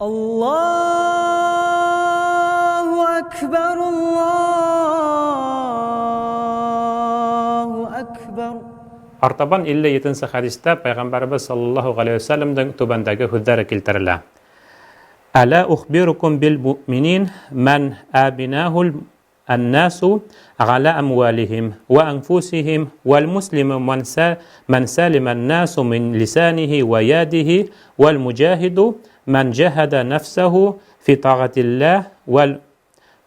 Allahu Ekber, Allahu Ekber. Артабан 57-нче хадистә Пәйгамбәрбез саллаллаһу галейһи ва сәлләмнең түбәндәге һүзләре килтерелә. Ала ухбирукум бил муъминин ман абинахул الناس على أموالهم وأنفسهم والمسلم من سلم الناس من لسانه ويده والمجاهد من جاهد نفسه في طاعة الله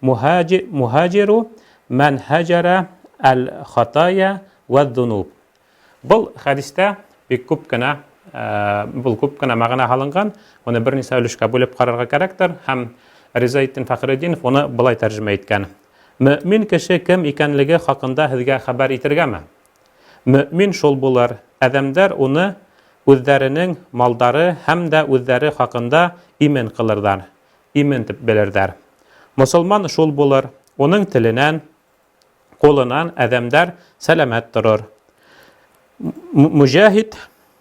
والمهاجر من هجر الخطايا والذنوب. Бұл хадистә бик күп кенә мәгънә алынган. Моны бер нисә өлешкә бүлеп карарга кирәктер һәм Ризаетдин Фәхреддинов моны былай тәрҗемә иткән. Мөмин кеше кем икәнлеге хакында һезгә хәбәр итергәме? Мөмин шул булыр. Әдәмдәр уны үзләренең малдары һәм дә үзләре хакында имен кылырдар. Имен дип белердәр. Мусулман шул булыр. Уның теленән, кулынан әдәмдәр сәламәт торыр. Мужахид,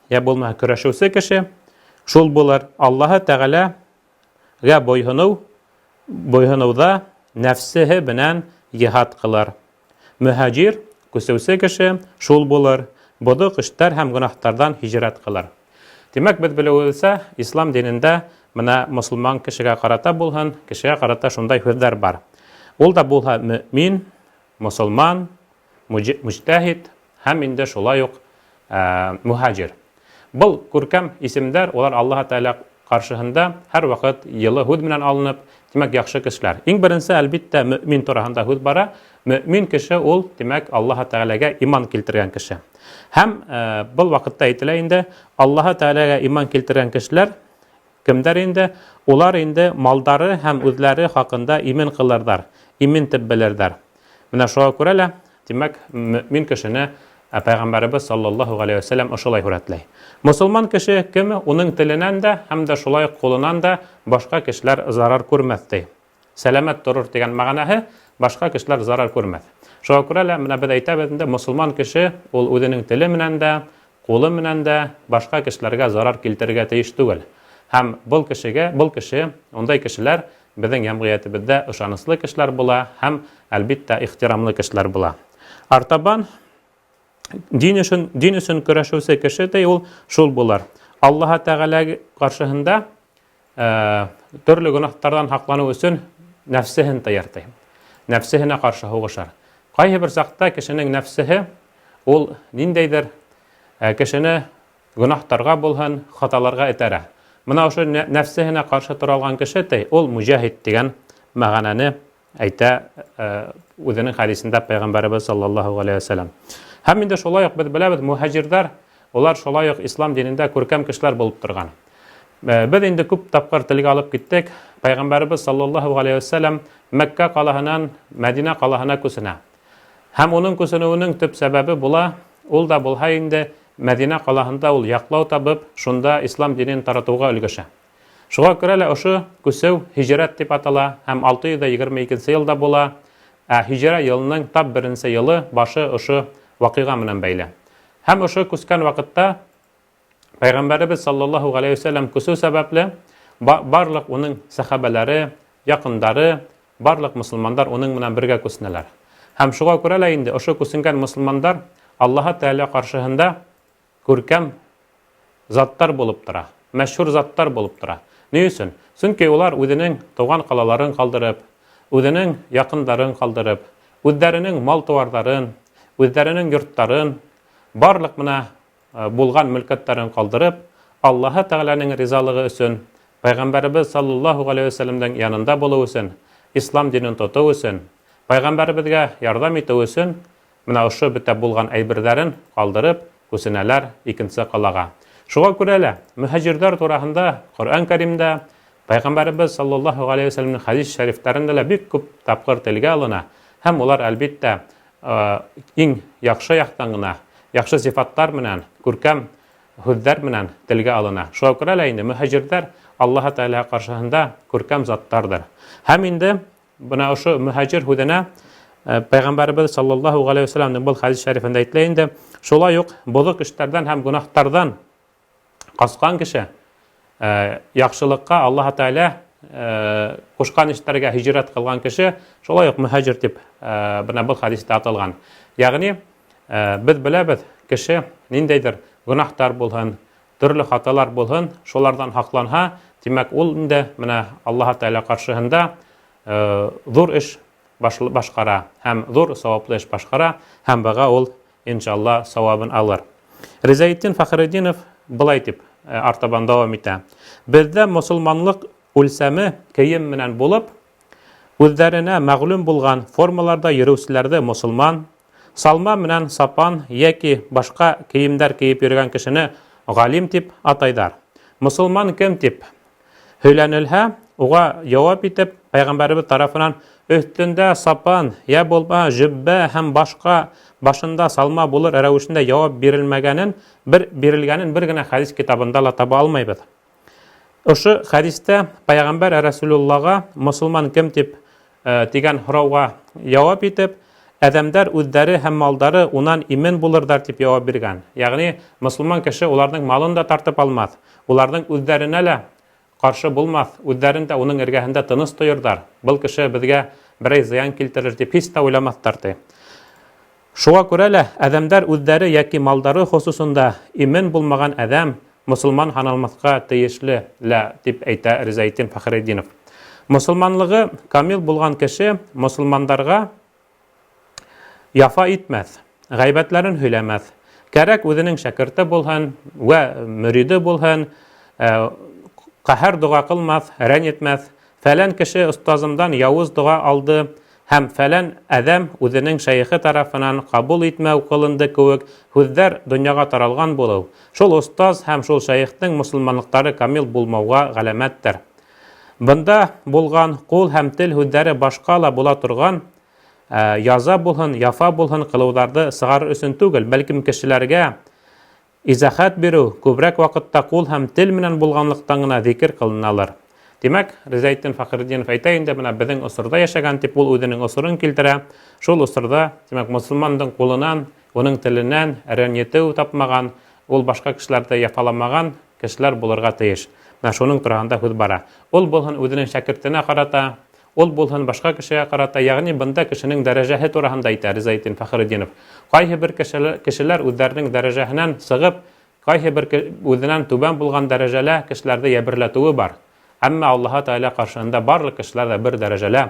я булма көрәшүче кеше шул булыр. Аллаһ Тәгаләгә бойһынуда нәфсеһе белән җихад кылыр. Мухаҗир, күсәүче кеше шул булыр. Бодык эштәр һәм гөнаһтардан һиҗрат кылыр. Димәк, без беләбезсә, ислам динендә менә мусулман кешегә карата булһын, кешегә карата шундай һүзләр бар. Ул да булһа мөмин, мусулман, мужтахид һәм инде шулай ук мухаҗир. Бұл күркәм исемдәр, олар Аллаһ Тәгалә каршыһында һәр вакыт йылы һүз белән алынып, димәк, яхшы кешеләр. Иң беренче, әлбиттә, мөмин турында һүз бара. Мөмин кеше ул, димәк, Аллаһ Тәгаләгә иман килтергән кеше. Һәм бұл вакытта әйтелә инде, Аллаһ Тәгаләгә иман килтергән кешеләр кемдер инде? Улар инде малдары һәм үзләре хакында имен кылырдар, имен дип белердәр. Менә шуңа күрә лә, димәк, мөмин кешене Пәйгамбәрбез саллаллаһу галейһи ва сәлләм ошолай хүрәтләй. Мусулман кеше кеме? Уның теленән дә һәм дә шулай кулынан да башка кешеләр зарар күрмәс ди. Сәламәт торыр дигән мәгънәһе, башка кешеләр зарар күрмәс. Шуңа күрә лә менә без әйтәбез инде, мусулман кеше ул үзенең теле менән дә, кулы менән дә башка кешеләргә зарар килтерергә тиеш түгел. Һәм бұл кеше, ондай кешеләр безнең җәмгыятебездә ышанычлы кешеләр була һәм әлбиттә ихтирамлы кешеләр була. Артабан дин өчен көрәшүче кеше дә ул шул булыр. Аллаһ Тәгалә каршыһында төрле гөнаһтардан һаклану өчен нәфсеһен таяртай. Нәфсеһенә каршы һугышар. Кайһы бер сакта кешенең нәфсеһе ул ниндәйдер кешене гөнаһтарга булһын, хаталарга этәрә. Менә ошо нәфсеһенә каршы тора алган кеше дә ул мужахид дигән мәгънәне әйтә үзенең хадисендә Пәйгамбәрбез саллаллаһу галейһи ва сәлләм. Һәм инде шулай ук без беләбез, мухаҗирдар, улар шулай ук ислам динендә күркәм кешеләр булып торган. Без инде күп тапкыр телгә алып киттек. Пәйгамбәрбез саллаллаһу галейһи ва сәлләм Мәккә калаһынан Мәдинә калаһына күсенә. Һәм уның күсенүенең төп сәбәбе була, ул да булһа инде Мәдинә калаһында ул яклау табып, шунда ислам динен таратуга өлгәшә. Шуңа күрә лә ошо күсәү һиҗрәт дип атала һәм 622 елда була. Һиҗра елының тап беренче елы башы ошо вакыйга менән бәйле. Һәм ошо күскән вакытта Пәйгамбәрбез саллаллаһу галейһи ва сәлләм күсү сәбәпле барлык уның сахабалары, якындары, барлык мусулмандар уның менән бергә күснәләр. Һәм шуңа күрә лә инде ошо күсенгән мусулмандар Аллаһ Тәгалә каршыһында күркәм заттар булып тора, мәшһүр заттар булып тора. Ни өчен? Чөнки улар үзенең туган калаларын калдырып, үзенең якындарын калдырып, үзләренең мал-туарларын, үзләренең йорттарын, барлык менә булган мөлкәтләрен калдырып, Аллаһ Тәгаләнең ризалыгы өчен, Пәйгамбәрбез саллаллаһу галейһи ва сәлләмнең янында булу өчен, ислам динен тоту өчен, Пәйгамбәрбезгә ярдәм итү өчен, менә ошо бетә булган әйберләрен калдырып күсенәләр икенче калага. Шуңа күрә лә мухаҗирдар тураһында Коръән Кәримдә Пәйгамбәрбез саллаллаһу галейһи ва сәлләмнең хадис шәрифләрендә лә бик күп тапкыр телгә алына. Һәм улар әлбиттә иң яхшы яктан гына, яхшы сифаттар менән, күркәм һүзләр менән телгә алына. Шуңа күрә лә инде мухаҗирдар Аллаһ Тәгалә каршыһында күркәм заттардыр. Һәм инде бuna ошо мухаҗир һүзенә Пәйгамбәрбез саллаллаһу галейһи ва сәлләмнең бу хадис шәрифендә әйтелә инде, шулай ук бозык эшләрдән һәм гөнаһтардан каскан кеше яхшылыкка Аллаһ Тәгалә кушкан эшләргә һиҗрат кылган кеше шулай ук мөхаҗир дип бына бу хадистә аталган. Ягъни без беләбез, кеше ниндәйдер гөнаһтар булһын, төрле хаталар булһын, шулардан хакланһа, димәк ул инде менә Аллаһ Тәгалә каршыһында зур эш башкара һәм зур саваплы эш башкара һәм бага ул иншалла савабын алыр. Ризаетдин Фәхретдинов былай дип артабан дәвам итә. Бездә мусулманлык үлсәме кием менән булып, үзләренә мәгълүм булган формаларда йөрүчеләрне мусулман, салма менән сапан яки башка киемдәр киеп йөргән кешене галим дип атайдар. Мусулман кем дип һөйләнелһә, уга җавап итеп Пәйгамбәрбез тарафынан өстендә сапан, я булма җөббә һәм башка башында салма булыр рәвешендә җавап бирелмәгәнен, бер генә хадис китабында ла таба алмайбыз. Ошо хадистә Пәйгамбәр Расулуллага мусулман кем дип дигән һорауга җавап итеп, әдәмдәр үзләре һәм малдары унан имен булырдар дип җавап биргән. Ягъни мусулман кеше уларның малын да тартып алмас, уларның үзләренә лә каршы булмас, үзләрен дә уның эргәһендә тыныс тоердар. Был кеше безгә берәй зыян килтерер дип һич тә уйламаслар ди. Шуңа күрә лә әдәмдәр үзләре яки малдары хосусында имен булмаган әдәм мусулман һаналмаска тиешле лә дип әйтә Ризаетдин Фәхретдинов. Мусулманлыгы камил булган кеше мусулмандарга яфа итмәс, гайбәтләрен һөйләмәс. Кәрәк үзенең шәкерте булһын вә мөриде булһын, каһәр дуга кылмас, рәнҗетмәс. Фәлән кеше остазымдан явыз дуга алды һәм фәлән әдәм үзенең шәйхе тарафынан кабул итмәү кылынды кеүек һүзләр дөньяга таралган булу. Шул остаз һәм шул шәйхнең мусулманлыктары камил булмауга галәмәттер. Бында булган кул һәм тел һүзләре башка ла була торган яза булһын, яфа булһын кылыуларны сыгарыр өчен түгел, бәлким кешеләргә изахат бирү күбрәк вакытта кул һәм тел менән булганлыктан гына зикр кылыналар. Димәк, Ризаетдин Фәхретдинов әйтә инде, менә безнең осырда яшәгән дип ул үзенең осырын килтерә. Шул осырда, димәк, мусулмандың кулынан, уның теленнән рәнҗетү тапмаган, ул башка кешеләрне яфаламаган кешеләр булырга тиеш. Менә шуның турында һүз бара. Ул булһын үзенең шәкертенә карата, ул булһын башка кешегә карата, ягъни бында кешенең дәрәҗәһе турында әйтә Ризаетдин Фәхретдинов. Кайһы бер кешеләр үзләренең дәрәҗәһеннән сыгып, кайһы бер үзеннән түбән булган дәрәҗәлә кешеләрне яберләтүе бар. Әмма Аллаһ Тәгалә каршыһында барлык кешеләр дә бер дәрәҗәлә.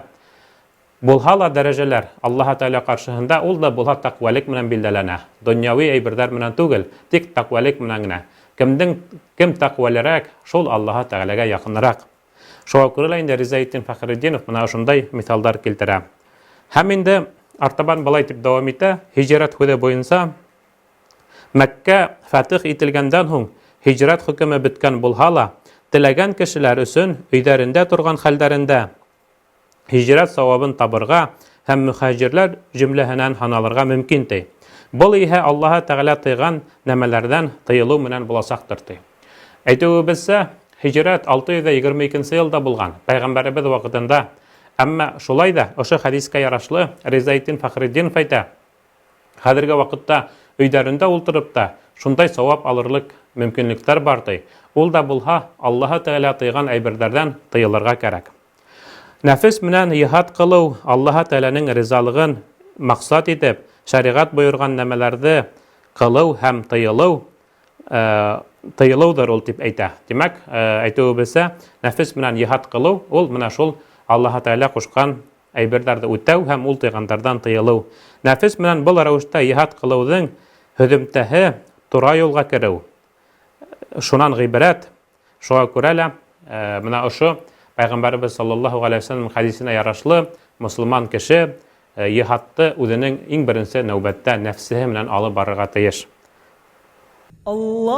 Булһа ла дәрәҗәләр Аллаһ Тәгалә каршыһында ул да булһа тәкъвалык менән билдәләнә. Дөньяви әйберләр менән түгел, тик тәкъвалык менән генә. Кем тәкъвалырак, шул Аллаһ Тәгаләгә якынрак. Шуңа күрә лә инде Ризаетдин Фәхретдинов менә шундай мисалдар килтерә. Һәм инде артабан былай дип дәвам итә, һиҗрат һүзе буенча Мәккә фатих ителгәндән һуң һиҗрат хөкеме беткән булһа ла, теләгән кешеләр өчен өйдәрендә торган хәлдәрендә һиҗрат савабын табырга һәм мөхаҗирләр җөмләһеннән һаналырга мөмкин ди. Бұл иһә Аллаһ Тәгалә тыйган нәмәләрдән тыйылу менән буласактыр ди. Әйтүебезсә, һиҗрат 622 елда булган, Пәйгамбәрбез вакытында. Әмма шулай да, ошо хадискә ярашлы Ризаетдин Фәхретдинов әйтә, хәзерге вакытта өйдәрендә ултырып та шундай савап алырлык мөмкинлекләр бар ди. Ул да булһа, Аллаһ Тәгалә тыйган әйбердәрдән тыйылырга кирәк. Нәфес менән йихад кылу, Аллаһ Тәгаләнең ризалыгын максат итеп, шәригать боерган нәмәләрне кылу һәм тыйылыудыр ул дип әйтә. Димәк, әйтүебезсә, нәфес менән йихад кылу, ул менә шул Аллаһ Тәгалә кушкан әйберләрне үтәү һәм ул тыйгандардан тыйылу. Нәфес менән был рәвештә йихад кылуның һөҗүмтәһе тура юлга керү. Шунан гыйбрәт, шуңа күрә лә менә ошо Пәйгамбәрбез саллаллаһу алейһи ва саллям хадисенә ярашлы мусулман кеше йихадты үзенең иң беренче нәүбәттә нәфсеһе менән алып барырга тиеш. Аллаһу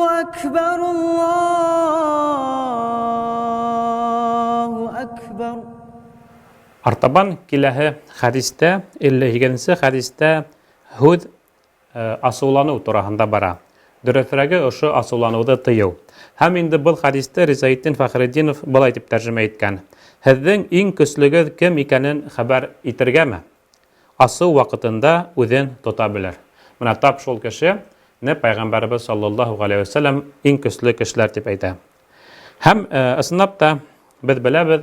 акбар, Аллаһу акбар. Артабан киләһе хадистә, 52-нче хадистә һүз асулану турында бара. Дөресрәге ошо асулануды тыйыу. Һәм инде был хадистә Ризаетдин Фәхретдинов былай дип тәрҗемә иткән. Һеҙҙең иң көслөгөҙ кем икәнен хәбәр итергәме? Асыу ваҡытында үҙен тота белер. Менә тап шул кеше не Пайгамбарыбыз саллаллаху алейхи ва саллям иң көчле кешеләр дип әйтә. Һәм ысынлап та без беләбез,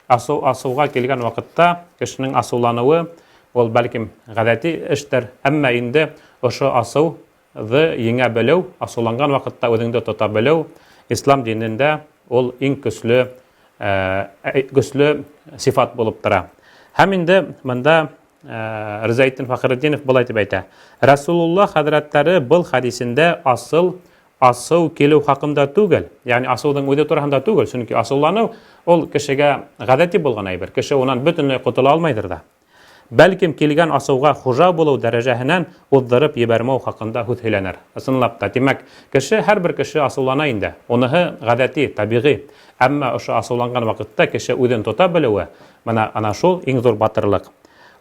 асуга килгән вакытта кешенең асулануы ул бәлким гадәти эштер, әмма инде ошо асуды еңә белү, асуланган вакытта үзеңне тота белү ислам динендә ул иң көчле сифат булып тора. Һәм инде монда Ризаитдин Фахриддинов булай дип әйтә. Расулуллах хәзрәтләре был хадисендә асыл килү хакында түгел, ягъни асылдың үзе турында түгел, чөнки асыллану ул кешегә гадәти булган әйбер. Кеше унан бөтенләй котыла алмайдыр да. Бәлким килгән асылга хуҗа булу дәрәҗәһеннән уздырып ебәрмәү хакында һүз һөйләнер. Ысынлап та, димәк, һәрбер кеше асыллана инде. Уныһы гадәти, табигый. Әмма ошо асылланган вакытта кеше үзен тота белүе, ана шул иң зур батырлык.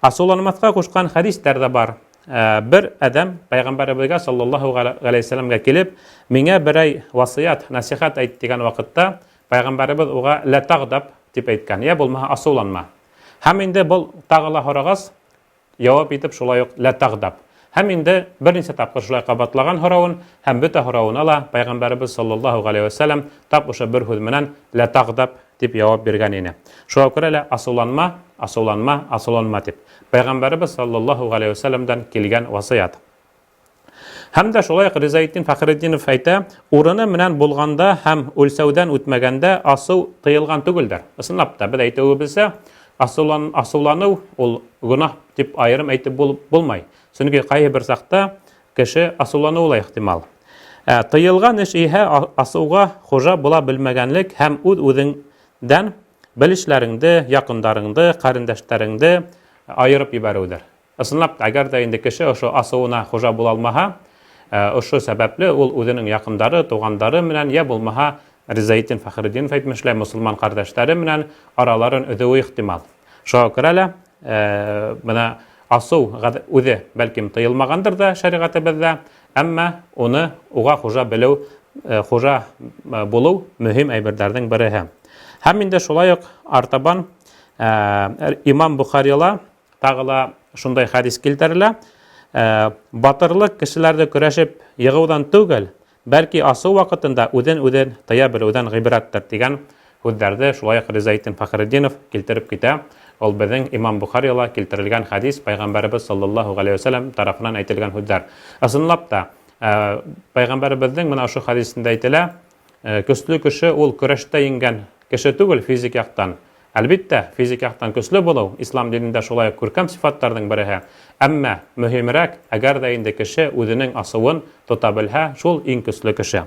Асылланмаска кушкан хадистәр дә бар. Бер адам Пайгамбарыбызга саллаллаху алейхи ва салламга килеп, миңа берәй васыят, насихат әйт дигән вакытта Пайгамбарыбыз уга ла тагдаб дип әйткән. Я булмаһа асылланма. Һәм инде был тагыла һорагас, җавап итеп шулай ук ла тагдаб. Һәм инде берничә тапкыр шулай кабатлаган һорауын һәм бөтә һорауын ала Пайгамбарыбыз саллаллаху алейхи ва саллям тап ошо бер һүз менән ла тагдаб дип җавап биргән иде. Шуңа күрә лә асылланма дип Пайгамбарыбыз саллаллаху алейхи ва салламдан килгән васыят. Һәм дә шулай Ризаитдин Фахриддинов әйтә, урыны менән булганда һәм үлсәүдән үтмәгәндә асыл тыелган түгелдер. Ысынлап та без әйтүебезсә, асыллану ул гунах дип айрым әйтеп булмай. Чөнки кайбер бер сакта кеше асыллануы ихтимал. Тыелган эш иһә асылга хуҗа була белмәгәнлек һәм үзеңдән белешләреңне, якындарыңны, карындашларыңны айырып ибәрүдер. Ысынлап та, әгәр дә инде кеше ошо асылына хуҗа була алмаһа, ошо сәбәпле ул үзенең якындары, тугандары менән я булмаһа Ризаитдин Фахриддинов әйтмешләй, мусулман кардәшләре менән араларын өҙеүе ихтимал. Шуңа күрә лә менә асыл үзе бәлким тыйылмагандыр да шәригатебездә, әмма уга хуҗа белү, хуҗа булу мөһим әйберҙәрҙең береһе. Һәм инде шулай ук артабан Имам Бухарила тагыла шундай хадис килтерелә. Батырлык кешеләрҙе көрәшеп йығыуҙан түгел, бәлки асыу вакытында үҙен тыя белеүҙән ғибраттыр дигән һүҙҙәрҙе шулай ук Ризаитдин Фахриддинов килтереп китә. Ул безнең Имам Бухарила килтерелгән хадис, Пайгамбарыбыз саллаллаху алейхи ва саллям тарафынан әйтелгән һүҙҙәр. Ысынлап та, Пайгамбарыбыҙҙың менә ошо хадисендә әйтелә, көслө кеше ул көрәштә еңгән кеше түгел физик яктан. Әлбиттә, физик яктан көслө булыу ислам динендә шулай күркәм сифаттарның береһе. Әмма мөһимрәк, әгәр дә инде кеше үзенең асыуын тота белһә, шул иң көсле кеше.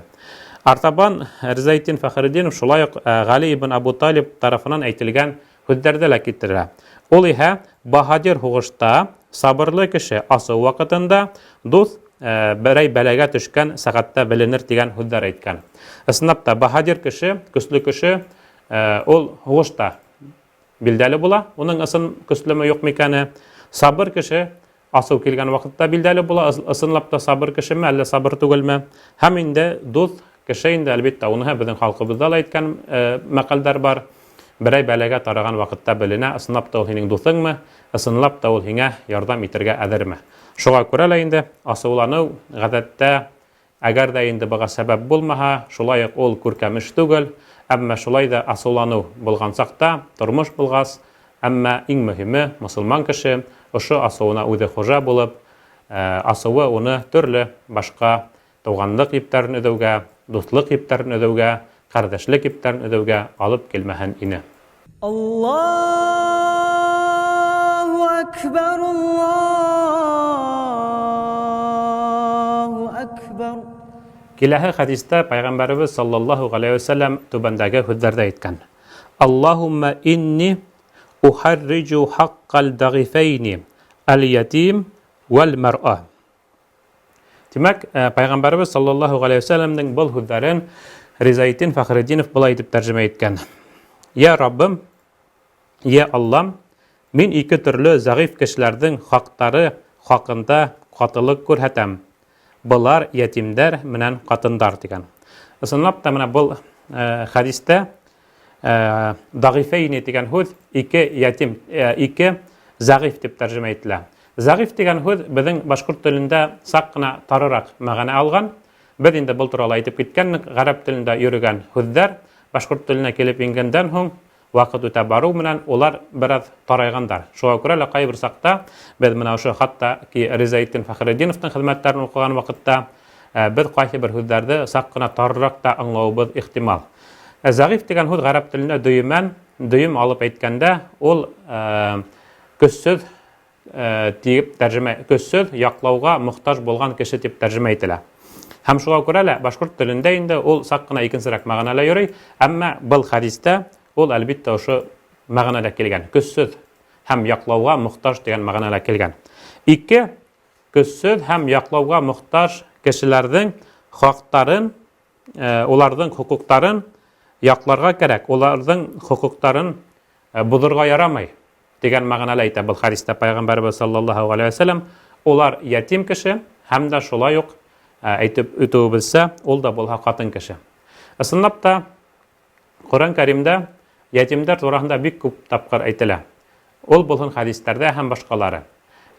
Артабан Ризаитдин Фахриддинов шулай ук Гали ибн Абу Талиб тарафынан әйтелгән һүҙҙәрҙе лә китерә. Ул иһә баһадир һуғышта сабырлы кеше асыу вакытында дуҫ берәй бәләгә төшкән сәғәттә беленер дигән һүҙҙәр әйткән. Ысынлап та, баһадир кеше, көслө кеше ул һуғышта билдәле була, уның ысын көслөмө юҡмы икәне. Сабыр кеше асыу килгән вакытта билдәле була, ысынлап та сабыр кешеме, әллә сабыр түгелме. Һәм инде дуҫ кеше инде әлбиттә, уныһы безнең халҡыбыҙҙа ла әйткән мәҡәлдәр бар. Берәй бәләгә тараған вакытта беленә, ысынлап та ул һинең дуҫыңмы, ысынлап та ул һиңә ярҙам итергә әҙерме. Шуға күрә лә инде асыуланыу ғәҙәттә, әгәр дә инде быға сәбәп булмаһа, шулай уҡ ул күркәмеш түгел. Әммә шулай да асыуланыу булған саҡта, тормош булғас, әммә иң мөһиме мусулман кеше ошо асыуына үҙе хужа булып, асыуы уны төрлө башҡа туғанлыҡ ептәрен өҙөүгә, дуҫлыҡ ептәрен өҙөүгә, ҡәрҙәшлек ептәрен өҙөүгә алып килмәһен ине. Аллаху акбар, Аллаху акбар. Киләһе хадистә Пайғамбарыбыз саллаллаху алейхи ва саллям түбәндәге һүҙҙәрҙе әйткән. Аллахумма инни ухарриджу хаққал дағифайни әл-ятим вәл-мәр'a. Тимәк, Пайғамбарыбыз саллаллаху алейхи ва саллямның был һүҙҙәрен Ризаитдин Фахриддинов былай итеп тәржемә иткән. Я Раббым, я Аллам, мин ике төрлө зәғиф кешеләрҙең хаҡтары хаҡында ҡатылыҡ күрһәтәм. Былар ятимдәр менән ҡатындар дигән. Ысынлап та менә был хадистә дағифайни дигән һүҙ ике ятим, ике зәғиф дип тәржемә ителә. Зәгыйф дигән һүз безнең башкорт телендә сак кына тарырак мәгънә алган. Без инде бул турында әйтеп киткәнбез, гарәп телендә йөрегән һүзләр башкорт теленә килеп ингәндән һуң вакыт үтә бару менән улар бераз тарайгандар. Шуңа күрә лә кайбер сакта без менә ошо хатта ки Ризаетдин Фәхретдиновның хезмәтләрен укыган вакытта без кайсы бер һүзләрне сак кына тарырак та аңлавыбыз ихтимал. Зәгыйф дигән һүз гарәп телендә дөйем алып әйткәндә ул көссөз дип тәрҗемә көссөз яклауга мохтаҗ булган кеше дип тәрҗемә ителә. Һәм шуңа күрә лә башкорт телендә инде ул сак кына икенчерәк мәгънәлә йөри, әмма был хадистә ул әлбиттә ошо мәгънәдә килгән. Көссөз һәм яклауга мохтаҗ дигән мәгънәлә килгән. Ике көссөз һәм яклауга мохтаҗ кешеләрнең хактарын, уларның хукуктарын якларга кирәк, уларның хукуктарын бузырга ярамый дигән мәгънәлә әйтә был хадистә Пәйгамбәрбез саллаллаһу алейһи ва сәллям. Улар ятим кеше һәм дә шулай ук әйтеп үтүебезсә, ул да булһа катын кеше. Ысынлап та Коръән Кәримдә ятимдәр турында бик күп тапкыр әйтелә. Ул булган хадисләрдә һәм башкалары.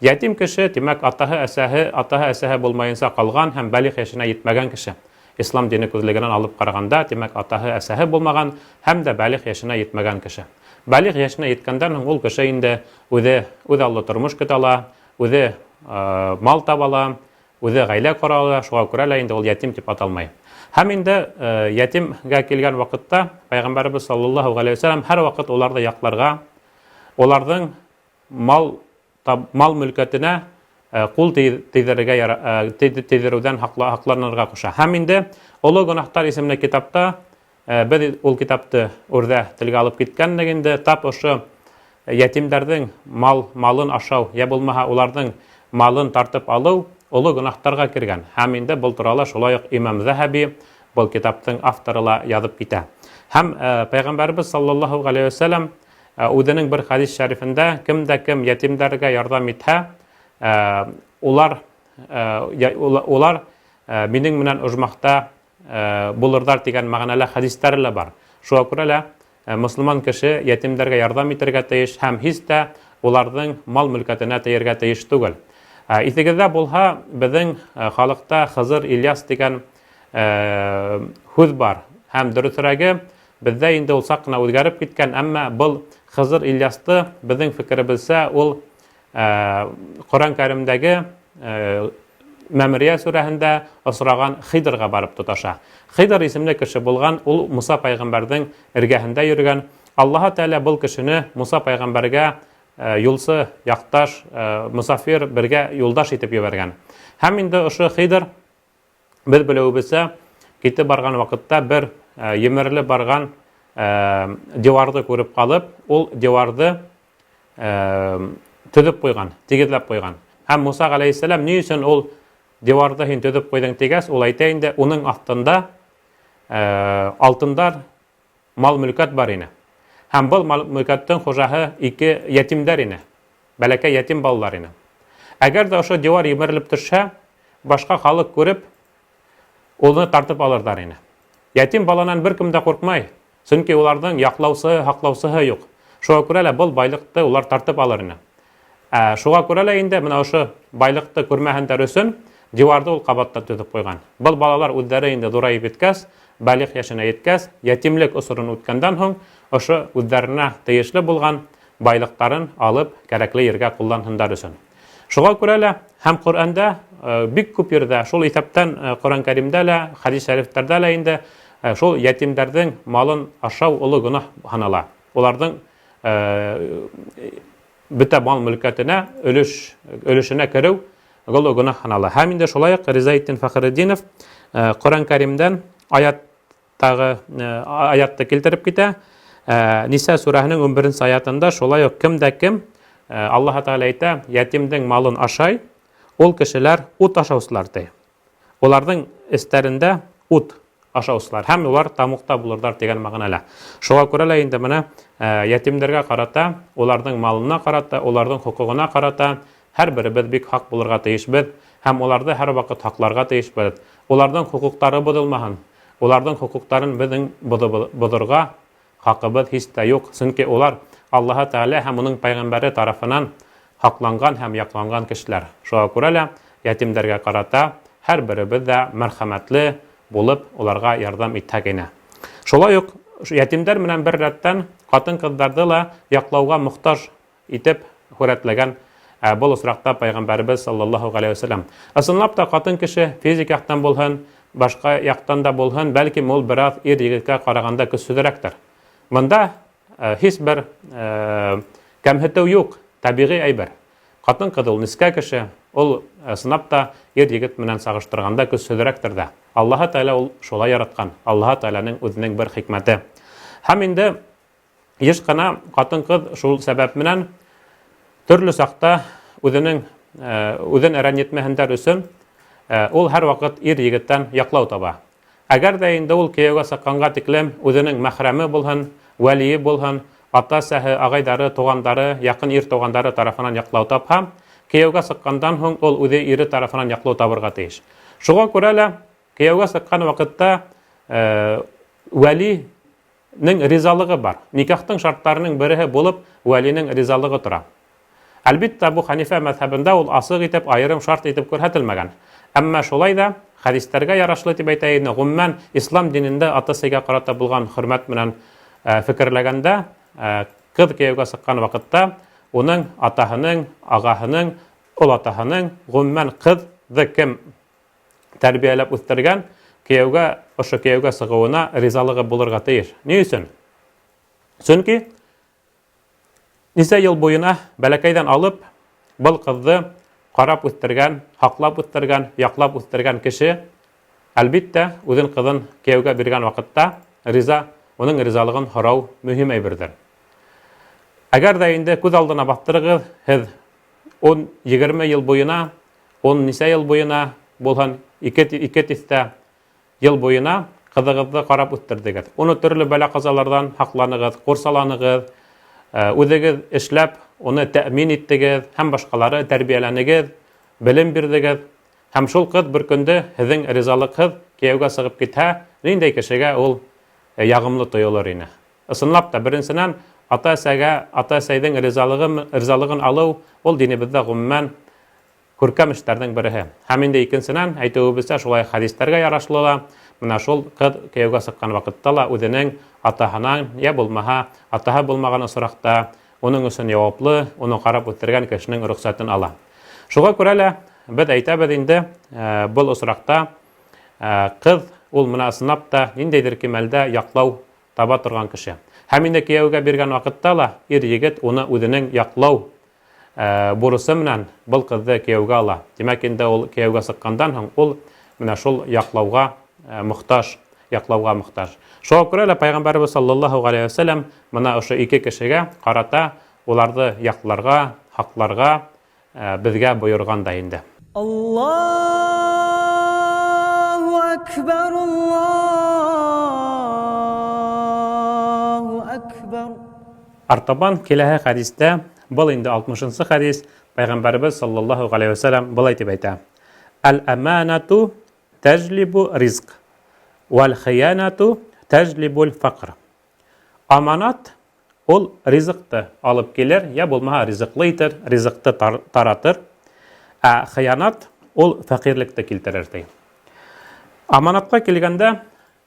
Ятим кеше, димәк, атаһы әсәһе булмаенча калган һәм бәлиғ яшенә җитмәгән кеше. Ислам дине күзлегеннән алып караганда, димәк, атаһы әсәһе булмаган һәм дә бәлиғ яшенә җитмәгән кеше. Бәлиғ яшенә җиткәндән һуң ул кеше инде үзе аллы тормыш көтә ала, үзе мал таба ала, үзе гаилә кора ала, шуңа күрә лә инде ул ятим дип аталмай. Һәм инде ятимгә килгән вакытта Пәйгамбәрбез саллаллаһу алейһи ва сәллям һәр вакыт уларны якларга, уларның мал мөлкәтенә кул тейдерүдән хакланырга куша. Һәм инде олы гөнаһтар исемле китапта без ул китапты үрдә телгә алып киткәнлегендә тап ошо ятимдәрнең малын ашау, я булмаһа уларның малын тартып алу олы гөнаһтарга кергән. Һәм инде бул турында шулай ук Имам Зәһәби бул китаптың авторы ла язып китә. Һәм Пәйгамбәрбез саллаллаһу алейһи ва сәллям үзенең бер хадис шәрифендә кемдә кем ятимдәргә ярдәм итһә, улар минең менән оҗмахта булырдар дигән мәгънәле хадисләре лә бар. Шуңа күрә лә мөселман кеше ятимдәргә ярдәм итәргә тиеш һәм һис тә уларның мал мөлкәтенә тияргә тиеш түгел. Исегездә булһа, безнең халыкта Хызыр Ильяс дигән һүз бар. Һәм дөресрәге бездә инде ул сак кына үзгәреп киткән, әмма был Хызыр Ильясты безнең фикеребезсә ул Коръән Кәримдәге Мәмрия сүрәһендә осраган Хидырга барып тоташа. Хидыр исемле кеше булган, ул Муса пайгамбарның эргәһендә йөргән. Аллаһ Тәала бул кешене Муса пайгамбарга юлсы, якташ, мусафир бергә юлдаш итеп ебәргән. Һәм инде ошо Хидыр без беләбезсә, китеп барган вакытта бер емерле барган деварды күреп калып, ул деварды төзеп куйган, тигезләп куйган. Һәм Муса алейһиссалам ни өчен ул деварды һин төзеп куйдың дигәс, ул әйтә инде, уның астында алтындар, мал мөлкәт бар ине. Һәм был мал мөлкәттең хуҗаһы ике ятимдәр ине. Бәләкәй ятим балалар ине. Әгәр дә ошо девар емерелеп төшсә, башка халык күреп, уны тартып алырдар ине. Ятим баланан беркем дә куркмай, чөнки уларның яклаусыһы, хаклаусыһы юк. Шуңа күрә лә был байлыкты улар тартып алыр ине. Шуңа күрә лә инде менә ошо байлыкты күрмәһеннәр өчен деварды ул кабатта төзеп куйган. Был балалар үзләре инде зурайып беткәс, бәлиғ яшенә җиткәс, ятимлек усурын үткәндән һуң ошо үзләренә тиешле булган байлыктарын алып кирәкле ергә куллансындар өчен. Шуңа күрә лә һәм Коръәндә бик күп ердә, шул исәптән Коръән Кәримдә лә, хадис шәрифләрдә лә инде шул ятимдәрнең малын ашау улы гөнаһ санала. Уларның бөтә мал мөлкәтенә өлешенә керү улы гөнаһ санала. Һәм инде шулай ук Ризаетдин Фәхретдинов Коръән Кәримдән аятты килтереп китә. Ниса сүрәһенең 11-нче аятында шулай ук кемдә кем Аллаһ Тәгалә әйтә, ятимдең малын ашай, ул кешеләр ут ашаусылар ди. Уларның эстәрендә ут ашаусылар һәм улар тамукта булырдар дигән мәгънәлә. Шуңа күрә лә инде менә ятимдәргә карата, уларның малына карата, уларның хукугына карата һәрберебез бик хак булырга тиешбез һәм уларны һәр вакыт хакларга тиешбез. Уларның хукуктары бозылмаһын. Уларның хукуктарын безнең бозырга хакыбыз һич тә юк, чөнки улар Аллаһ Тәгалә һәм уның пайгамбәре тарафынан һакланган һәм якланган кешеләр. Шуңа күрә лә ятимдәргә карата һәрберебез дә мәрхәмәтле булып уларга ярдәм итһәк ине. Шулай ук ятимдәр менән бер рәттән хатын-кызларны ла яклауга мохтаҗ итеп һүрәтләгән был осракта Пайгамбарыбыз саллаллаһу алейхи ва саллям. Ысынлап та катын кеше физик яктан булһын, башка яктан да булһын, бәлки ул бераз ир-егеткә караганда көчсезрәктер. Монда һис бер кәмһетү юк, табигый әйбер. Катын-кыз ул нескә кеше, ул сынап та ир-егет менән сагыштырганда көчсезрәктер дә. Аллаһ Тәгалә ул шулай яраткан. Аллаһ Тәгаләнең үзенең бер хикмәте. Һәм инде еш кына катын-кыз шул сәбәп менән төрле сакта үзен рәнҗетмәһендәр өчен ул һәр вакыт ир-егеттән яклау таба. Әгәр дә инде ул кияүгә сыкканга тиклем үзенең мәхрәме булһын, вәлие булһын, ата-сәһе, агайдары, тугандары, якын ир тугандары тарафынан яклау тапһа, кияүгә сыккандан һуң ул үзе ире тарафынан яклау табырга тиеш. Шуңа күрә лә кияүгә сыккан вакытта вәлинең ризалыгы бар. Никахтың шарттарының береһе булып вәлинең ризалыгы тора. Әлбиттә, бу Ханифа мәзһәбендә ул асык итеп, айрым шарт итеп күрһәтелмәгән. Әмма шулай да хәдистәргә ярашлы дип әйтәйен, гомумән ислам динендә ата-сәйгә карата булган хөрмәт менән фикерләгәндә, кыз кияүгә сыккан вакытта уның атаһының, агаһының, ул атаһының гомумән кызды кем тәрбияләп үстергән, ошо кияүгә сыгуына ризалыгы булырга тиеш. Ни өчен? Чөнки нисә ел буена бәләкәйдән алып, был кызды карап үстергән, хаклап үстергән, яклап үстергән кеше, әлбиттә, үзен кызын кияүгә биргән вакытта уның ризалыгын һорау мөһим әйбердер. Әгәр дә инде күз алдына баҫтырығыҙ, һеҙ 10-20 ел буена, 10 нисә ел буена, булһын 2 ел буена ҡыҙығыҙҙы ҡарап үҫтерҙегеҙ. Уны төрлө бәлә-ҡазаларҙан һаҡланығыҙ, ҡурсаланығыҙ, үҙегеҙ эшләп, уны тәьмин иттегеҙ, һәм башҡалары тәрбиәләнегеҙ, белем бирҙегеҙ, һәм шул ҡыҙ бер көндө һеҙҙең ризалыҡһыҙ кейәүгә сығып китһә, ниндәй кешегә ул яғымлы тойолор ине. Ысынлап та, беренсенән, ата-әсәйҙең ризалығын алыу, ул динебеҙҙә ғөмүмән күркәм эштәрҙең береһе. Һәм инде икенсенән, әйтеүебеҙсә, шулай хәдистәргә ярашлы ла, менә шул ҡыҙ кейәүгә сыҡҡан ваҡытта ла үҙенең атаһынан, йә булмаһа, атаһы булмаған осраҡта, уның өсөн яуаплы, уны ҡарап үҫтергән кешенең рөхсәтен ала. Шуға күрә лә беҙ әйтәбеҙ инде, был осраҡта ҡыҙ ул менә ысынлап та ниндәйҙер кимәлдә яҡлау таба торған кеше. Һәм инде кейәүгә биргән ваҡытта ла ир-егет уны үҙенең яҡлау бурысы менән был ҡыҙҙы кейәүгә ала. Тимәк, инде ул кейәүгә сыҡҡандан һуң ул менә шул яҡлауға мохтаж. Шуға күрә лә Пайғамбарыбыз саллаллаһу алейхи ва саллям мына ошо ике кешегә ҡарата уларҙы яҡларға, һаҡларға беҙгә бойорған да инде. Аллаһу акбар, Аллаһу акбар. Артабан киләһе хәдистә, был инде 60-нчы хәдис, Пайғамбарыбыз саллаллаһу алейхи ва саллям былай тип әйтә: "Әл-аманату тәҗлибу ризq, вәл-хиянату тәҗлибул фақр." Аманат ул ризыҡты алып килер, я булмаһа ризыҡлы итер, ризыҡты таратыр. Ә хыянат ул фәҡирлекте килтерер ти. Аманатҡа килгәндә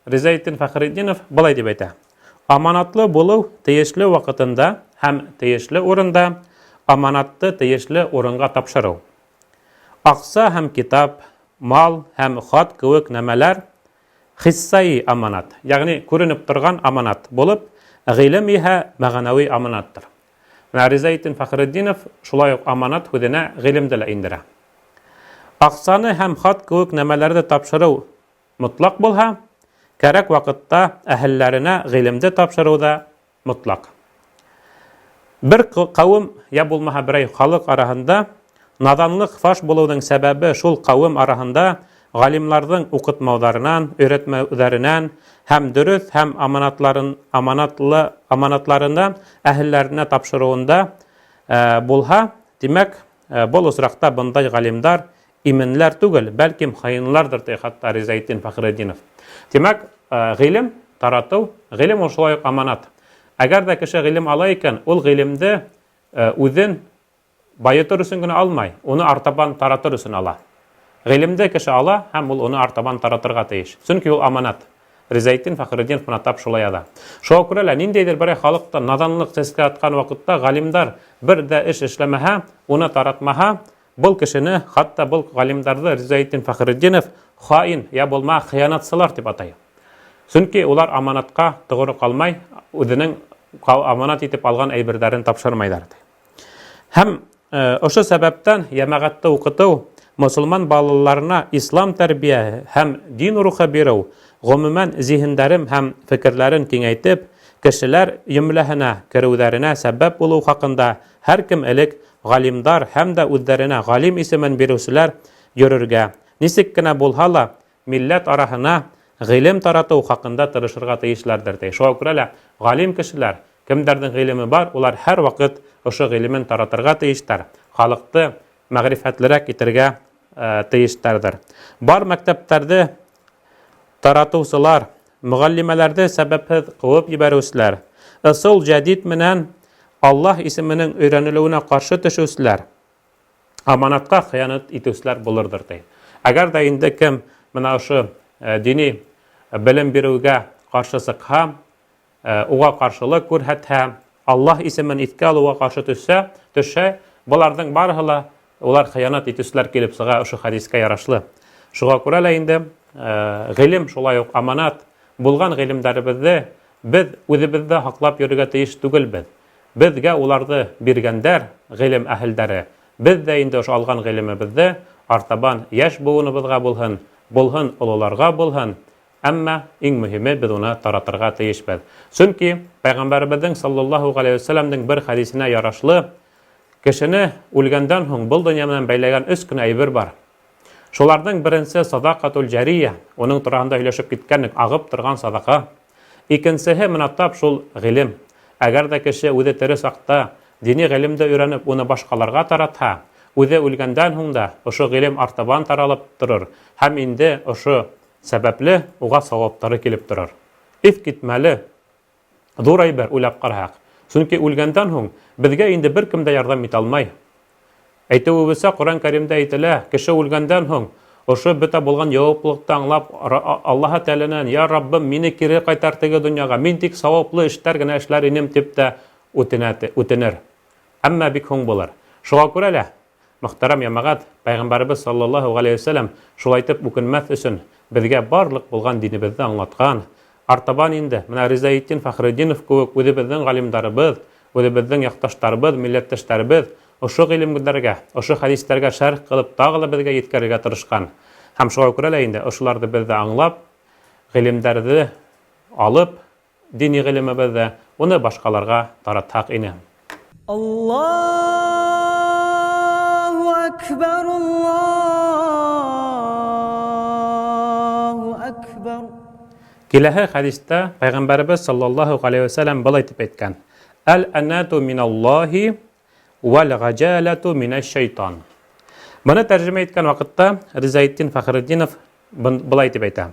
Ризаетдин Фәхретдинов былай дип әйтә: "Аманатлы булыу тейешле ваҡытында һәм тейешле урында, аманатты тейешле урынға тапшырыу. Аҡса һәм китап, мал һәм хат кеүек нәмәләр хиссаи аманат, ягъни күренеп торған аманат булып, ғилем иһә мәғәнәүи аманаттыр." Ризаетдин Фәхретдинов шулай уҡ аманат һүҙенә ғилемде лә индерә. Аҡсаны һәм хат кеүек нәмәләрҙе тапшырыу мотлаҡ булһа, кәрәк ваҡытта әһелләренә ғилемде тапшырыу ҙа мотлаҡ. Бер ҡауым, я булмаһа берәй халыҡ араһында наҙанлыҡ фаш булыуҙың сәбәбе шул ҡауым араһында ғалимларҙың уҡытмауҙарынан, өйрәтмәүҙәренән һәм дөрөҫ һәм аманатларына әһелләренә тапшырыуында булһа, тимәк, был осраҡта бындай ғалимдар именләр түгел, бәлким хайынларҙыр, ти хатта Ризаетдин Фәхретдинов. Тимәк, ғилем таратыу, ғилем ул шулай уҡ аманат. Әгәр ҙә кеше ғилем ала икән, ул ғилемде үҙен байытыр өсөн генә алмай, уны артабан таратыр өсөн ала. Гыйлемде кеше ала һәм ул уны артабан таратырга тиеш. Чөнки ул аманат. Ризаетдин Фәхретдинов моны атап шулай яза. Шуңа күрә лә ниндәйдер бер халыкта наданлык сәскә аткан вакытта галимдар бер дә эш эшләмәһә, уны таратмаһа, был кешене, хатта был галимдарды Ризаетдин Фәхретдинов хаин, я булма хыянатчылар дип атай. Чөнки улар аманатка тугры калмай, үзенең аманат итеп алган әйберләрен тапшырмайлар. Һәм ошо сәбәптән җәмәгатьтә укыту, мусулман балаларына ислам тәрбиясе һәм дин рухы бирү, гомумән зиһеннәрен һәм фикерләрен киңәйтеп, кешеләр йөмләһенә керүләренә сәбәп булу хакында һәркем элек галимдар һәм дә үзләренә галим исемен бирүчеләр йөрергә, нисек кенә булһа ла милләт араһына гыйлем тарату хакында тырышырга тиешләрдер. Шуңа күрә лә галим кешеләр, кемдәрнең гыйлеме бар, улар һәр вакыт ошо гыйлемен таратырга тиештәр. Халыкты мәгърифәтлерәк итәргә тиештәрдер. Бар мәктәптәрдә таратучылар, мугаллимәләрдә сәбәпһез куып җибәрүчеләр, ысул җәдид менән Аллаһ исеменең өйрәнелүенә каршы төшүчеләр, аманатка хыянат итүчеләр булырдыр. Әгәр дә инде кем менә ошо дини белем бирүгә каршы сыкһа, уга каршылык күрһәтһә, Аллаһ исемен искә алуга каршы төшсә, буларның барыһы ла улар хыянат итүчеләр килеп сыга ошо хадискә ярашлы. Шуңа күрә лә инде гыйлем шулай ук аманат булган гыйлемдәребезне без үзебездә һаклап йөрергә тиеш түгелбез. Безгә уларны биргәндәр, гыйлем әһелдәре, без дә инде ошо алган гыйлемебезне артабан яшь буыныбызга булһын, олыларга булһын, әмма иң мөһиме без уны таратырга тиешбез. Чөнки Пәйгамбәребезнең саллаллаһу галейһи ва саллямның бер хадисенә ярашлы, кешене үлгәндән һуң был дөнья менән бәйләгән 3 кенә әйбер бар. Шуларның беренче садакатул җария, оның турында һөйләшеп киткәнек, агып торган садака. Икенчесе менә тап шул гыйлем. Әгәр дә кеше үзе тере сакта дини гыйлемдә өйрәнеп, уны башкаларга таратһа, үзе үлгәндән һуң да ошо гыйлем артабан таралып торыр. Һәм инде ошо сәбәпле уга саваптары килеп торыр. Иф китмәле, зур әйбер уйлап караһак. Чөнки үлгәндән һуң безгә инде беркем дә ярдәм итә алмай. Әйтүебезчә, Коръән Кәримдә әйтелә, кеше үлгәндән һуң ошо бөтә булган җаваплылыкты аңлап, Аллаһ Тәгаләнән: "Я Раббым, мине кире кайтар теге дөньяга, мин тик саваплы эшләр генә эшләр инем" дип тә үтенер. Әмма бик һуң булыр. Шуңа күрә лә, мөхтәрәм җәмәгать, Пәйгамбәрбез саллаллаһу галейһи ва саллям шулай итеп үкенмәс өчен безгә барлык булган динебезне аңлаткан. Артабан инде менә Ризаетдин Фәхретдинов кебек үзебезнең галимдарыбыз, үзебезнең якташларыбыз, милләттәшләребез ошо гыйлемләргә, ошо хадисләргә шәрх кылып, тагы да безгә yetkәргә тырышкан. Һәм шуңа күрә лә инде ошоларны без дә аңлап, гыйлемләрне алып, дини гыйлемебезне уны башкаларга таратсак ине. Аллаһу акбар, Аллаһу акбар. Киләһе хадистә Пәйгамбәрбез саллаллаһу галейһи ва саллям былай дип әйткән: "Әл-анату миналлаһи вәл-гаҗалату минәш-шайтан." Моны тәрҗемә иткән вакытта Ризаетдин Фәхретдинов былай дип әйтә: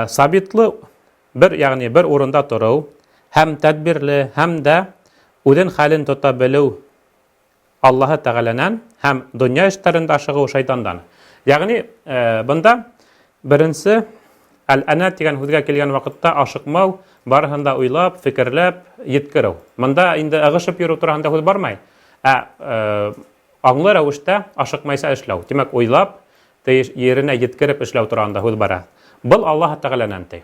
"Сабитлы бер урында тору, һәм тәдбирле, һәм дә үҙен хәлен тота белү Аллаһ Тәгаләнән һәм дөнья эшләрендә ашыгу шайтандан." Ягъни бында беренче әл-анат дигән һүзгә килгән вакытта ашыкмау, барыһын да уйлап, фикерләп, yetkерү. Монда инде агышып йөрү турында һүз бармай. Аңлы рәвештә ашыкмайса эшләү. Димәк, уйлап, yerine yetkirip эшләү турында һүз бара. Был Аллаһ Тәгаләнән ти.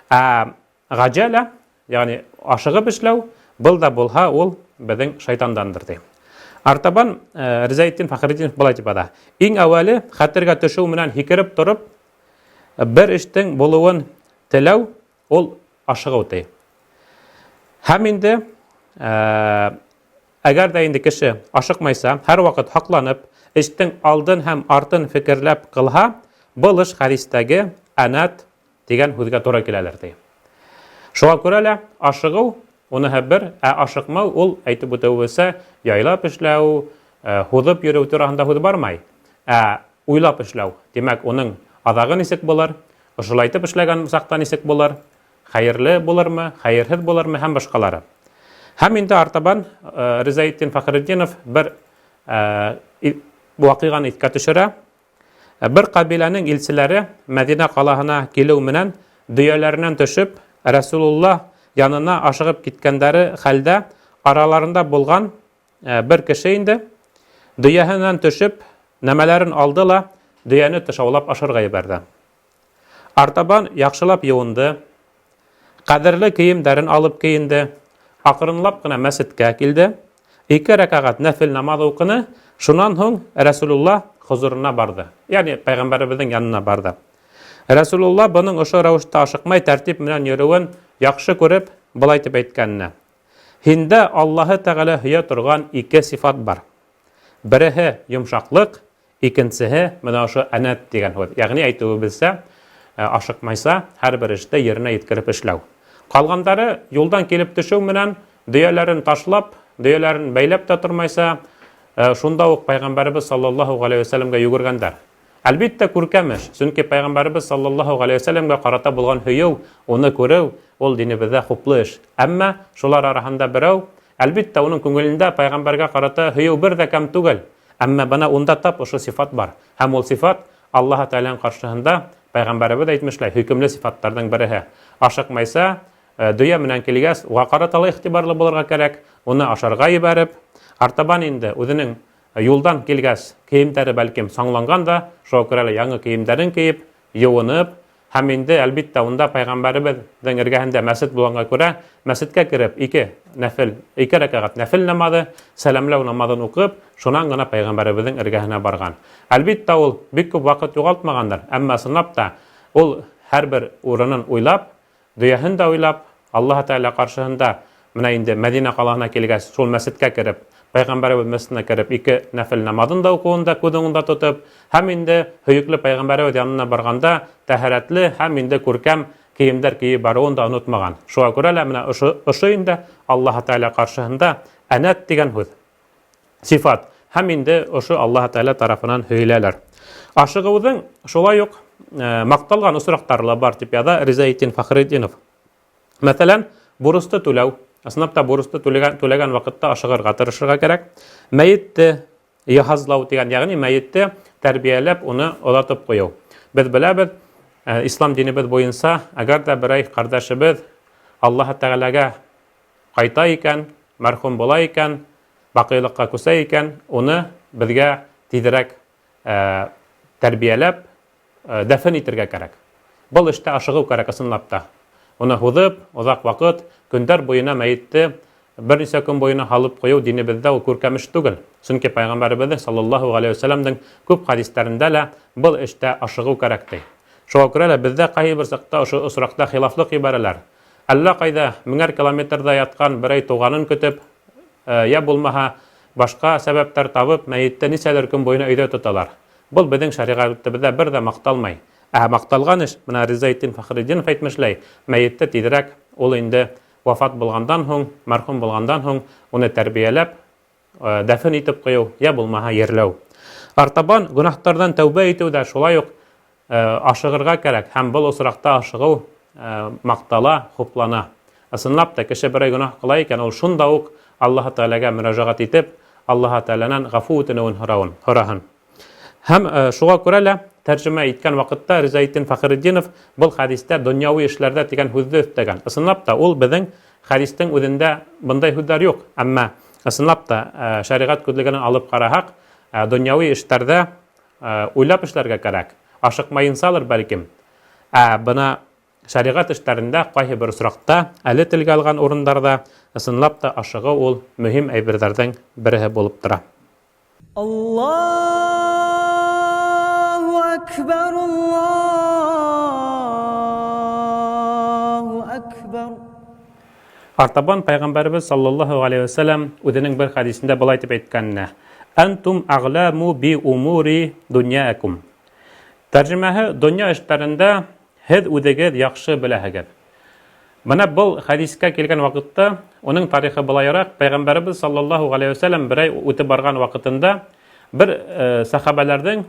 Гаҗала, ягъни ашыгып эшләү, был да булһа ул безнең шайтандандыр ди. Артабан Ризаетдин Фәхретдинов былай дип ада: "Иң әвәле хәтергә төшү менән һикереп торып, бер эштең булуын теләү, ул ашыгу ти. Һәм инде әгәр дә инде кеше ашыкмайса, һәр вакыт хакланып, эштең алдын һәм артын фикерләп кылһа, был эш хадистәге анат дигән һүзгә туры киләләр ди. Шуңа күрә лә ашыгу уныһы бер, ашыкмау ул әйтеп үтәүебезчә яйлап эшләү, һуҙып йөрөү тураһында һүҙ бармай. Уйлап эшләү. Димәк, уның аҙағы нисек булыр, ошолайтып эшләгән саҡта нисек булыр, хәйерле булырмы, хәйерһеҙ булырмы һәм башҡалары. Һәм инде артабан Ризаетдин Фәхретдинов бер вакыйганы искә төшерә. Бер кабиләнең илчеләре Мәдинә калаһына килү менән дөяләреннән төшеп, Расулуллаһ янына ашыгып киткәндәре хәлдә араларында булган бер кеше инде дөяһеннән төшеп, нәмәләрен алды ла дөяне тышаулап ашырга ебәрде. Артабан яхшылап юынды, кадерле киемдәрен алып киенде, акрынлап кына мәсеткә килде, 2 рәкәгать нәфил намаз укыны, шуннан һуң Расулуллаһ хузурына барды. Ягъни пәйгамбәребезнең янына барды. Расулуллаһ буның ошо рәвештә ашыкмай тәртип менән йөрүен яхшы күреп, булай дип әйткәнне. Һиндә Аллаһы Тәгалә һөя торган 2 сифат бар. Береһе йомшаклык, икенчеһе менә ошо әнәт дигән һүз. Ягъни әйтүебезсә, ашыкмайса, һәрбер эштә yerine yetkirib эшләү. Калгандары юлдан килеп төшү менән дөяләрен ташлап, дөяләрен бәйләп тә тормайса, шунда ук Пәйгамбәрбез саллаллаһу галейһи ва сәлләмгә йөгергәннәр. Әлбиттә күркәмеш, чөнки Пәйгамбәрбез саллаллаһу галейһи ва сәлләмгә карата булган һөю, уны күрү, ул динебездә хуплы эш. Әмма шулар арасында берәү, әлбиттә уның күңелендә Пәйгамбәргә карата һөю бер дә кем түгел. Әмма бана унда тап ошо сифат бар. Һәм ул сифат Аллаһ Тәгаләнең каршыһында Пәйгамбәрбез әйтмешләй, хөкемле сифаттардан береһе. Ашыкмайса, дөя менән килгәс, уга карата игътибарлы булырга кирәк, уны ашарга ебәреп, артабан инде үзенең юлдан килгәс, киемдәре бәлкем саңланган да, шуңа күрә яңа киемдәрен киеп, юынып, һәм инде әлбиттә унда Пәйгамбәребезнең эргәһендә мәсҗид булганга күрә, мәсҗидкә кирип 2 рәкәгать нәфил намазы, сәламләү намазын укып, шуннан гына Пәйгамбәребезнең эргәһенә барган. Әлбиттә ул бик күп вакыт югалтмагандар, әмма сынап та ул һәрбер урынын уйлап, дөяһен дә уйлап, Аллаһ Тәгалә каршыһында менә инде Мәдинә калаһына килгәс, шул мәсҗидкә кирип, Пәйгамбәребез мәсҗиденә кирип 2 нәфил намазын да укуын да күҙеңдә тотып, һәм инде һөйөкле Пәйгамбәребез янына барганда тәһарәтле һәм инде күркәм киемдәр киеп баруын да онотмаган. Шуңа күрә лә менә ошо инде Аллаһ Тәгалә каршыһында әнәт дигән һүз. Сифат. Һәм инде ошо Аллаһ Тәгалә тарафынан һөйләләр. Ашыгыуҙың шулай ук макталган осрактары ла бар дип яза Ризаетдин Фәхретдинов. Мәсәлән, бурысты түләү. Аснапта бурысты түләгән вакытта ашыгырга тырышырга кирәк. Мәйетте яһазлау дигән, ягъни мәйетте тәрбияләп, уны оҙатып ҡуйыу. Без беләбеҙ, ислам динебеҙ буйынса, әгәр дә берәй ҡәрҙәшебеҙ Аллаһ Тәгаләгә ҡайта икән, мәрхүм була икән, баҡыйлыҡҡа күсә икән, уны беҙгә тиҙерәк тәрбиәләп, дәфен итергә кәрәк. Был эштә ашығыу кәрәк ысынлап та. Уны һуҙып, оҙаҡ ваҡыт, көндәр буйына мәйетте бер нисә көн буйына һалып ҡуйыу динебеҙҙә ул күркәмеш түгел. Сөнки Пәйғәмбәребеҙ саллаллаһу алейһи ва сәлләмдең күп хәдистәрендә лә был эштә ашығыу кәрәк ти. Шуға күрә лә беҙҙә ҡайһы бер саҡта ошо осраҡта хилафлыҡ ибарәләр. Әллә ҡайҙа меңәр километрҙа ятҡан берәй туғанын көтөп, я булмаһа башҡа сәбәптәр табып, мәйетте нисәлер көн буйына өйҙә тоталар. Был беҙҙең шәриғәтебеҙҙә бер ҙә маҡталмай. Маҡталған эш, менә Ризаетдин Фәхретдинов әйтмешләй, мәйетте тиҙерәк ул инде вафат булғандан һуң, мәрхүм булғандан һуң, уны тәрбиәләп, дәфен итеп ҡуйыу, я булмаһа ерләү. Артабан гөнаһтарҙан тәүбә итеүҙә шулай уҡ ашығырға кәрәк, һәм был осраҡта ашығыу маҡтала, хуплана. Ысынлап та, кеше берәй гөнаһ ҡыла икән, ул шунда уҡ Аллаһ Тәгаләгә мөрәжәғәт итеп, Аллаһ Тәгаләнән ғәфү үтенеүен һораһын. Һәм шуға күрә лә тәржемә иткән ваҡытта Ризаетдин Фәхретдинов был хәдистә донъяуи эшләрҙә тигән һүҙҙе өҫтәгән. Ысынлап та, ул беҙҙең хәдистең үҙендә бындай һүҙҙәр юҡ. Әммә ысынлап та шәриғәт күҙлегенән алып ҡараһаҡ, донъяуи эштәрҙә уйлап эшләргә кәрәк. Ашыҡмайынсалыр бәлкем. Бына шәриғәт эштәрендә ҡайһы бер осраҡта, әле телгә алған урындарҙа ысынлап та ашығыу ул мөһим әйберҙәрҙең береһе булып тора. Аллаһу акбар, Аллаһу акбар. Артабан Пәйғәмбәребез саллаллаһу алейһи ва сәлләм үҙенең бер хәдисендә былай тип әйткәненә: «Әнтум ағламу би умури дуньяәкум». Тәржемәһе: донъя эштәрендә һеҙ үҙегеҙ яҡшы беләһегеҙ. Бына был хәдискә килгән ваҡытта, уның тарихы былайыраҡ: Пәйғәмбәребез саллаллаһу алейһи ва сәлләм берәй үтеп барған ваҡытында бер сахабәләрҙең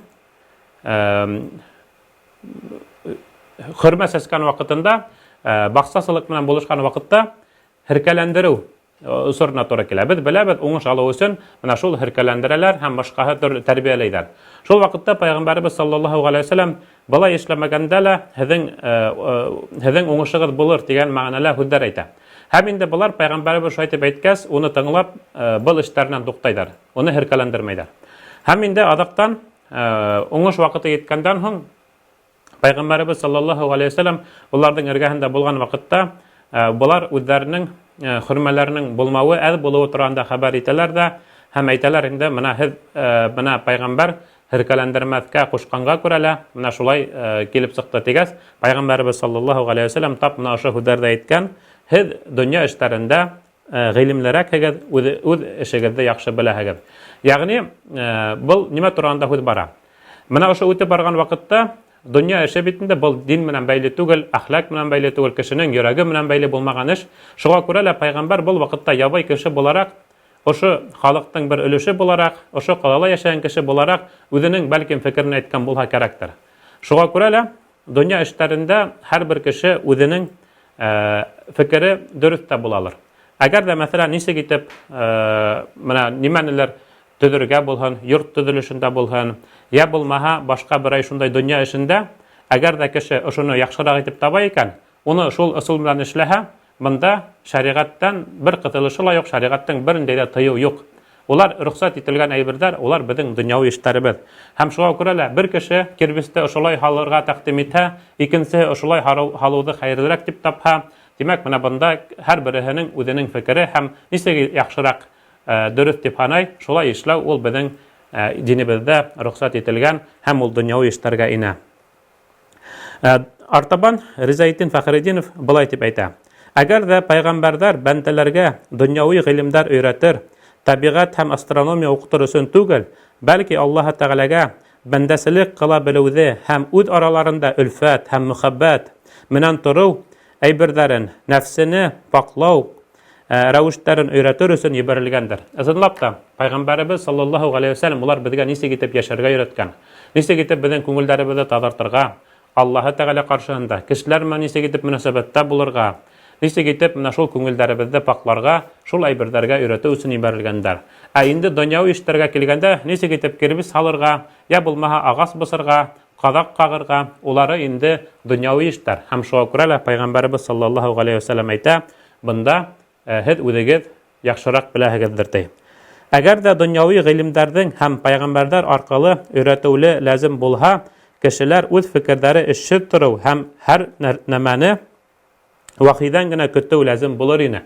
хөрмә сәскән ваҡытында, баҡсасылыҡ менән булышҡан ваҡытта һеркәләндереү осорына туры килә. Без беләбез, уңыш алу өчен менә шул һәркәләндерәләр һәм башкаһы төрле тәрбияләйләр. Шул вакытта Пайгамбарыбыз саллаллаһу алейһи ва саллям бала эшләмәгәндә лә һеҙҙең уңышығыҙ булыр дигән мәғәнәлә һүҙҙәр әйтә. Һәм инде былар Пайғамбарыбыз шулай итеп әйткәс, уны тыңлап, был эштәренән туҡтайҙар, уны һеркәләндермәйҙәр. Һәм инде аҙаҡтан уңыш ваҡыты еткәндән һуң Пайғамбарыбыз саллаллаһу алейһи ва саллям уларҙың эргәһендә булған ваҡытта былар үҙҙәренең хөрмәләренең булмауы, әҙ булыуы тураһында хәбәр итәләр ҙә һәм әйтәләр инде, бына Пайғамбар һеркәләндермәҫкә ҡушҡанға күрә лә менә шулай килеп сыҡты тигәс, Пайғамбарыбыз саллаллаһу алейһи ва саллям тап менә ошо һүҙҙәрҙе әйткән: һеҙ донъя эштәрендә ғилемлерәкһегеҙ, үҙ эшегеҙҙе яҡшы беләһегеҙ. Яғни, был нимә тураһында һүҙ бара? Менә ошо үтеп барған ваҡытта донъя эше битендә был дин менән бәйле түгел, әхлаҡ менән бәйле түгел, кешенең йөрәге менән бәйле булмаған эш. Шуға күрә лә Пайғамбар был ваҡытта ябай кеше булараҡ, ошо халыҡтың бер өлөшө булараҡ, ошо ҡалала йәшәгән кеше булараҡ үҙенең бәлкем фекерен әйткән булһа кәрәктер. Шуға күрә лә донъя эштәрендә һәр бер кеше үҙенең фекере дөрөҫ тә булалыр. Әгәр дә мәҫәлән нисек итеп менә нимәнелер төҙөргә булһын, йорт төҙөлөшөндә булһын, йә булмаһа башҡа берәй шундай донъя эшендә, әгәр дә кеше ошоно яҡшыраҡ итеп таба икән, уны шул ысул менән эшләһә, бында шәриғәттән бер ҡыҫылышы ла юҡ, шәриғәттең берендәй ҙә тыйыу юҡ. Улар рөхсәт ителгән әйберҙәр, улар беҙҙең донъяуи эштәребеҙ. Һәм шуға күрә лә бер кеше кирбесте ошолай һалырға тәҡдим итһә, икенсеһе ошолай һалыуҙы хәйерлерәк дип тапһа, тимәк, менә бында һәр береһенең үҙенең фекере һәм нисек яҡшыраҡ дөрөҫ дип һанай, шулай эшләү ул беҙҙең динебеҙҙә рөхсәт ителгән һәм ул донъяуи эштәргә инә. Артабан Ризаетдин Фәхретдинов былай тип әйтә: әгәр ҙә пайғамбарҙар бәндәләргә донъяуи ғилемдәр өйрәтер, тәбиғәт һәм астрономия уҡытыр өсөн түгел, бәлки Аллаһы Тәғәләгә бәндәселек ҡыла белеүҙе һәм үҙ араларында өлфәт һәм мөхәббәт менән тороу әйберҙәрен, нәфсене паҡлау рәүештәрен өйрәтер өсөн ебәрелгәндер. Ысынлап та, Пайғамбарыбыз саллаллаһу алейһи ва саллям улар беҙгә нисек итеп йәшәргә өйрәткән, нисек итеп беҙҙең күңелдәребеҙҙе таҙартырға, Аллаһы Тәғәлә ҡаршыһында кешеләр менән нисек итеп мөнәсәбәттә булырға, нисек итеп менә шул күңелдәребеҙҙе паҡларға, шул әйберҙәргә өйрәтеү өсөн ебәрелгәндәр. Ә инде донъяуи эштәргә килгәндә, нисек итеп кирбес һалырға, йә булмаһа ағас бысырға, ҡаҙаҡ ҡағырға, улары инде донъяуи эштәр. Һәм шуға күрә лә Пайғамбарыбыз саллаллаһу алейһи ва саллям әйтә, бында һеҙ үҙегеҙ яҡшыраҡ беләһегеҙҙер ти. Әгәр дә донъяуи ғилемдәрҙең һәм пайғамбарҙар арҡылы өйрәтеүле ләзем булһа, кешеләр үҙ фекерҙәре эшһеҙ тороу һәм һәр нәмәне вахиҙән генә көтөү ләзем булыр ине.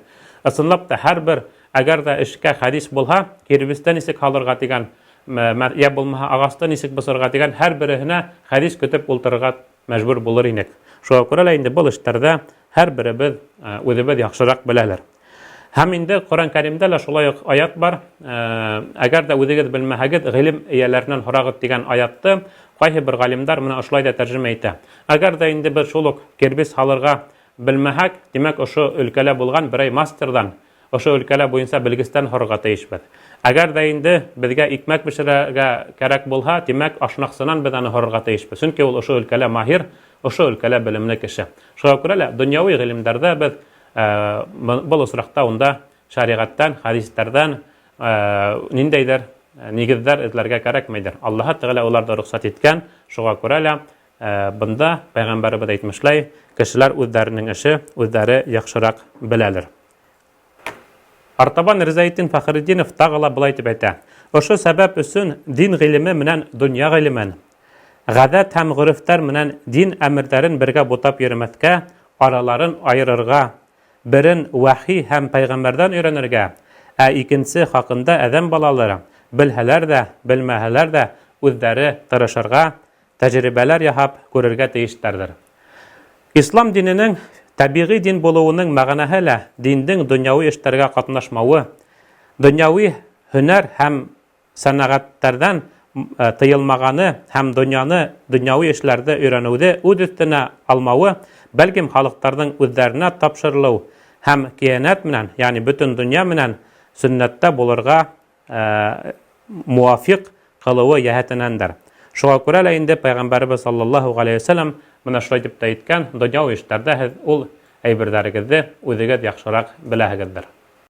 Ысынлап та һәр бер әгәр дә эшкә хәдис булһа, кирбестә нисек һалырға тигән, йә булмаһа ағасты нисек бысырға тигән һәр береһенә хәдис көтөп ултырырға мәжбүр булыр инек. Шуға күрә лә инде был эштәрҙә һәр беребеҙ үҙебеҙ яҡшыраҡ беләлер. Һәм инде Ҡөрьән Кәримдә лә шулай уҡ аят бар. Әгәр дә үҙегеҙ белмәһәгеҙ, ғилем эйәләренән һорағыҙ тигән аятты ҡайһы бер ғалимдар менә ошолай да тәржемә итә. Әгәр дә инде бер шул уҡ кирбес һалырға белмәһәк, тимәк ошо өлкәлә булған берәй мастерҙан, ошо өлкәлә буйынса белгестән һорарға тейешбеҙ. Әгәр дә инде беҙгә икмәк бешерергә кәрәк булһа, тимәк ашнаҡсынан беҙ аны һорарға тейешбеҙ. Сөнки ул ошо өлкәлә маһир, ошо өлкәлә белемле кеше. Шуға күрә лә донъяуи ғилемдәрҙә беҙ был осраҡта унда шәриғәттән, хәдистәрҙән ниндәйҙер нигеҙҙәр эҙләргә кәрәкмәйҙер. Аллаһы Тәғәлә уларҙы рөхсәт иткән. Шуға күрә лә бында Пәйғәмбәребеҙ әйтмешләй, кешеләр үҙҙәренең эше үҙҙәре яҡшыраҡ беләлер. Артабан Ризаетдин Фәхретдинов тағы ла былай тип әйтә: ошо сәбәп өсөн дин ғилеме менән донъя ғилемен, ғәҙәт һәм ғөрөфтәр менән дин әмерҙәрен бергә бутап йөрөмәҫкә, араларын айырырға, берен вәхи һәм пәйғәмбәрҙән өйрәнергә, ә икенсе хаҡында әҙәм балалары, белһәләр ҙә, белмәһәләр ҙә, үҙҙәре тырышырға, тәжрибәләр яһап күрергә тейештәрҙер. Ислам диненең тәбиғи дин булыуының мәғәнәһе лә диндең донъяуи эштәргә ҡатнашмауы, донъяуи һөнәр һәм сәнәғәттәрҙән тыйылмағаны һәм донъяуи эшләрҙе өйрәнеүҙе үҙ өҫтөнә алмауы, бәлкем халыҡтарҙың үҙҙәренә тапшырылыу һәм киәнәт менән, йәғни бөтөн донъя менән сөннәттә булырға муафиҡ ҡылыуы йәһәтенәндер. Шуға күрә лә инде Пәйғәмбәребеҙ саллаллаһу алейһи ва саллям менә шулай дип тә әйткән: донъяуи эштәрҙә һеҙ ул әйберҙәрегеҙҙе үҙегеҙ яҡшыраҡ беләһегеҙҙер.